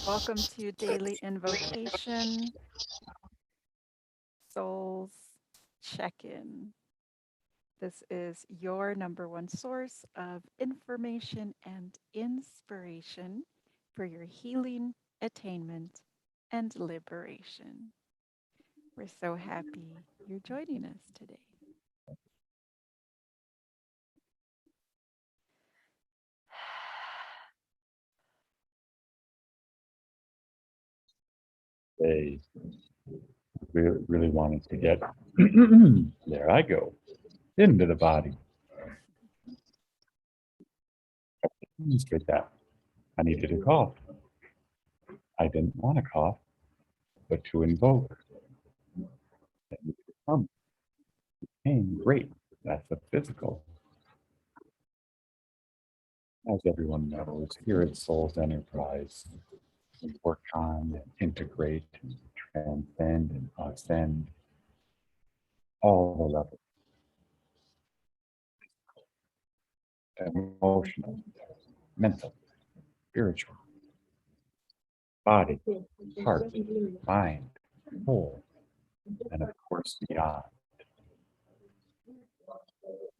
Welcome to Daily Invocation, Souls Check In. This is your number one source of information and inspiration for your healing, attainment, and liberation. We're so happy you're joining us today. They really wanted to get, there I go, into the body. Demonstrate that. I needed to cough. I didn't want to cough, but to invoke. It needed to come. Pain, great. That's the physical. As everyone knows, here at Soul's Enterprise, we work on and integrate and transcend and ascend all the levels, emotional, mental, spiritual, body, heart, mind, whole, and of course beyond.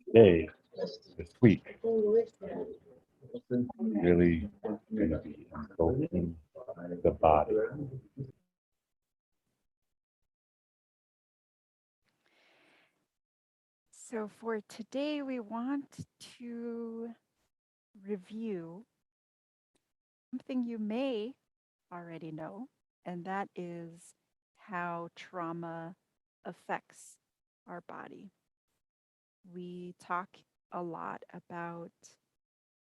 Today, this week, really going to be invoking the body. So, for today, we want to review something you may already know, and that is how trauma affects our body. We talk a lot about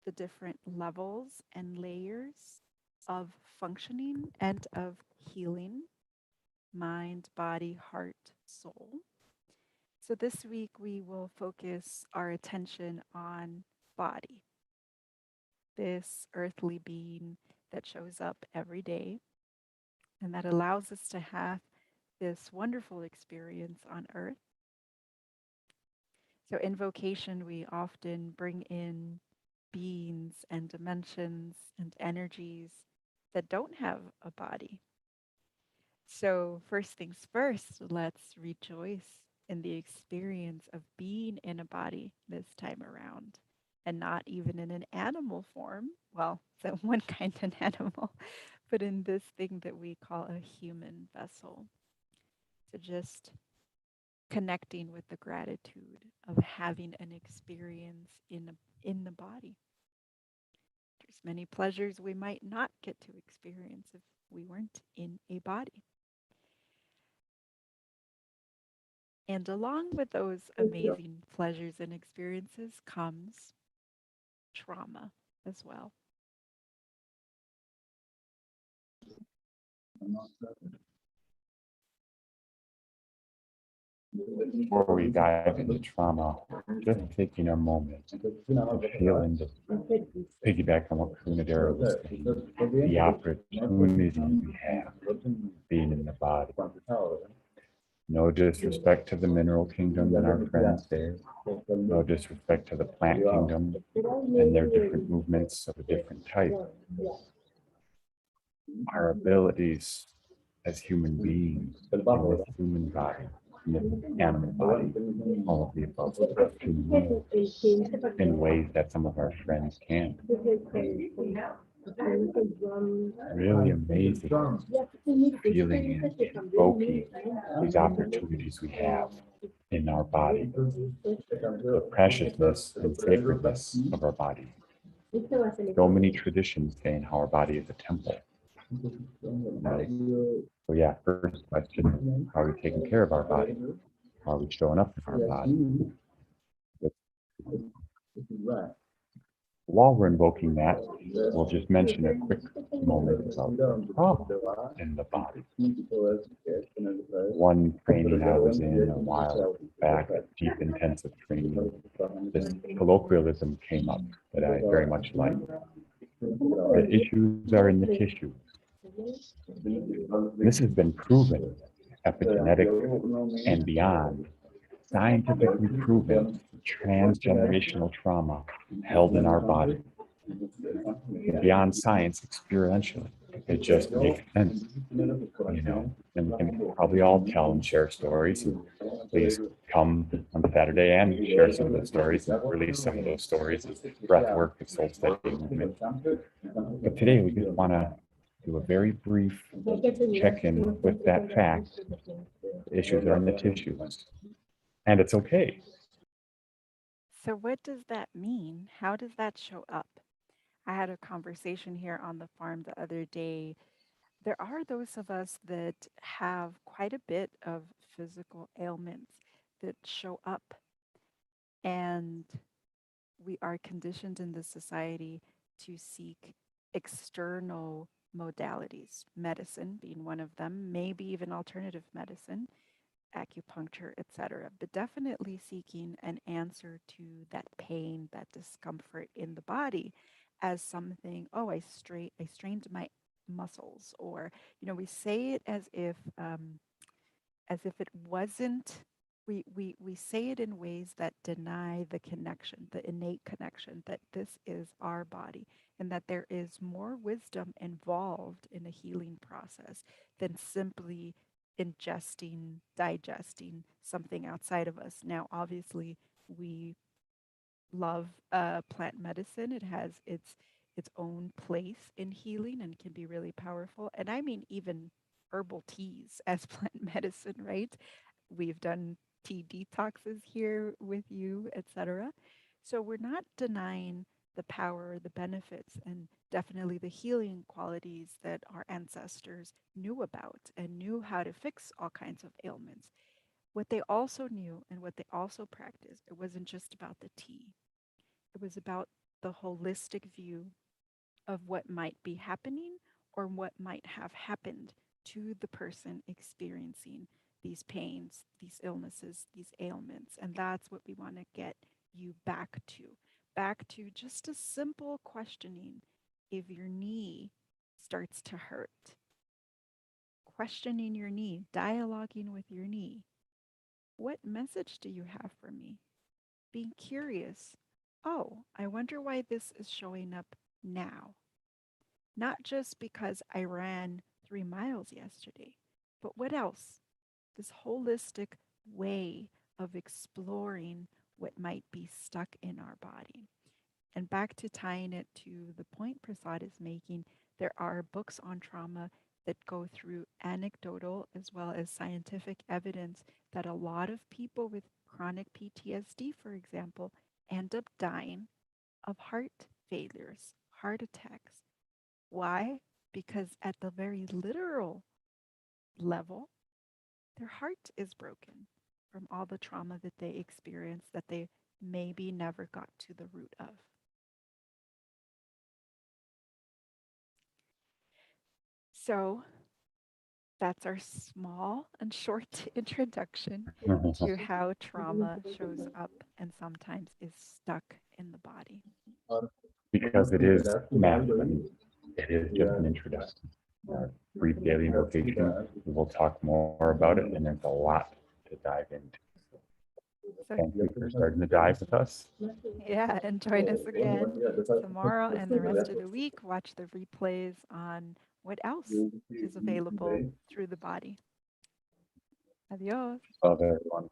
the different levels and layers of functioning and of healing mind, body, heart, soul. So this week we will focus our attention on body, this earthly being that shows up every day and that allows us to have this wonderful experience on earth. So, in vocation, we often bring in beings and dimensions and energies that don't have a body. So, first things first, let's rejoice in the experience of being in a body this time around and not even in an animal form. Well, so one kind of animal, but in this thing that we call a human vessel, to just connecting with the gratitude of having an experience in the body. There's many pleasures we might not get to experience if we weren't in a body. And along with those amazing pleasures and experiences comes trauma as well. Before we dive into trauma, just taking a moment to feel into piggyback on what Kunadera was saying, the opportunity we have being in the body. No disrespect to the mineral kingdom and our friends there. No disrespect to the plant kingdom and their different movements of a different type. Our abilities as human beings in this human body, in this animal body, all of the above, can move in ways that some of our friends can't. Really amazing feeling and invoking these opportunities we have in our body, the preciousness and sacredness of our body. So many traditions saying how our body is a temple. Right? So yeah, first question, how are we taking care of our body? How are we showing up in our body? While we're invoking that, we'll just mention a quick moment about trauma in the body. One training I was in a while back, a deep intensive training, this colloquialism came up that I very much like. The issues are in the tissue. This has been proven, epigenetic and beyond, scientifically proven transgenerational trauma held in our body. Beyond science, experientially, it just makes sense, you know. And we can probably all tell and share stories. And please come on Saturday and share some of those stories and release some of those stories as breath work, the soul study movement. But today we just want to do a very brief check-in with that fact. The issues are in the tissues, and it's okay. So, what does that mean? How does that show up? I had a conversation here on the farm the other day. There are those of us that have quite a bit of physical ailments that show up, and we are conditioned in this society to seek external modalities, medicine being one of them, maybe even alternative medicine, acupuncture, etc. But definitely seeking an answer to that pain, that discomfort in the body as something, oh, I strained my muscles, or we say it as if it wasn't. We say it in ways that deny the connection, the innate connection, that this is our body and that there is more wisdom involved in a healing process than simply ingesting, digesting something outside of us. Now, obviously, we love plant medicine. It has its own place in healing and can be really powerful. And I mean, even herbal teas as plant medicine, right? We've done tea detoxes here with you, etc. So we're not denying the power, the benefits, and definitely the healing qualities that our ancestors knew about and knew how to fix all kinds of ailments. What they also knew and what they also practiced, it wasn't just about the tea. It was about the holistic view of what might be happening or what might have happened to the person experiencing these pains, these illnesses, these ailments. And that's what we want to get you back to. Back to just a simple questioning if your knee starts to hurt. Questioning your knee, dialoguing with your knee. What message do you have for me? Being curious. Oh, I wonder why this is showing up now. Not just because I ran 3 miles yesterday, but what else? This holistic way of exploring what might be stuck in our body. And back to tying it to the point Prasad is making, There are books on trauma that go through anecdotal as well as scientific evidence that a lot of people with chronic PTSD, for example, end up dying of heart failures, heart attacks. Why? Because at the very literal level, their heart is broken from all the trauma that they experienced that they maybe never got to the root of. So that's our small and short introduction to how trauma shows up and sometimes is stuck in the body. Because it is math and it is just an introduction. Brief daily invocation. We will talk more about it, and there's a lot to dive into. So, Thank you for starting to dive with us. yeah, and join us again tomorrow and the rest of the week. Watch the replays on what else is available through the body. Adios. Love everyone.